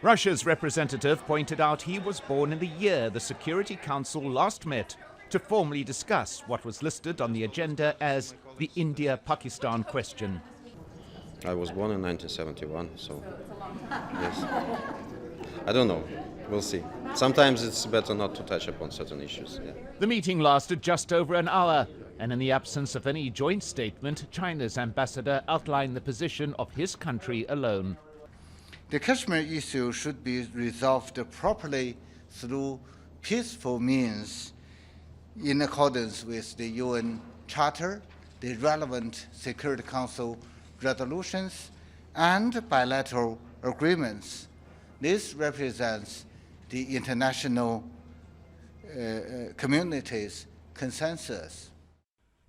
Russia's representative pointed out he was born in the year the Security Council last met to formally discuss what was listed on the agenda as the India-Pakistan question. I was born in 1971, so yes. I don't know. We'll see. Sometimes it's better not to touch upon certain issues. Yeah. The meeting lasted just over an hour, and in the absence of any joint statement, China's ambassador outlined the position of his country alone. The Kashmir issue should be resolved properly through peaceful means in accordance with the UN Charter, the relevant Security Council resolutions, and bilateral agreements. This represents the international community's consensus.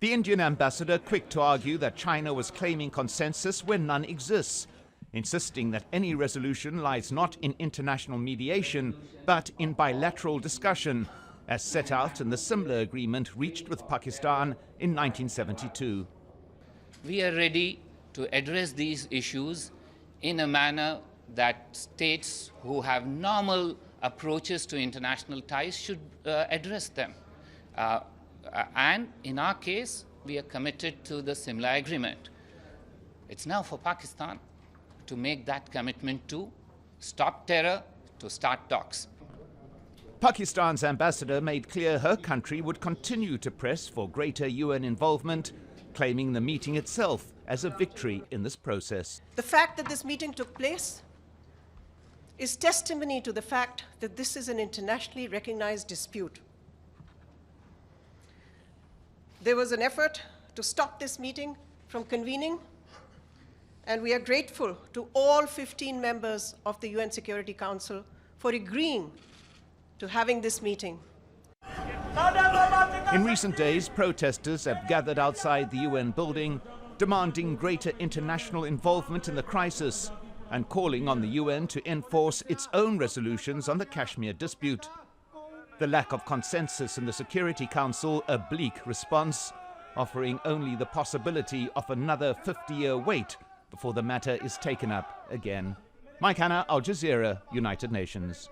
The Indian ambassador quick to argue that China was claiming consensus where none exists, insisting that any resolution lies not in international mediation, but in bilateral discussion, as set out in the similar agreement reached with Pakistan in 1972. We are ready to address these issues in a manner that states who have normal approaches to international ties should address them. And in our case, we are committed to the Simla Agreement. It's now for Pakistan to make that commitment to stop terror, to start talks. Pakistan's ambassador made clear her country would continue to press for greater UN involvement, claiming the meeting itself as a victory in this process. The fact that this meeting took place is testimony to the fact that this is an internationally recognized dispute. There was an effort to stop this meeting from convening, and we are grateful to all 15 members of the UN Security Council for agreeing to having this meeting. In recent days, protesters have gathered outside the UN building, demanding greater international involvement in the crisis and calling on the UN to enforce its own resolutions on the Kashmir dispute. The lack of consensus in the Security Council a bleak response, offering only the possibility of another 50-year wait before the matter is taken up again. Mike Hanna, Al Jazeera, United Nations.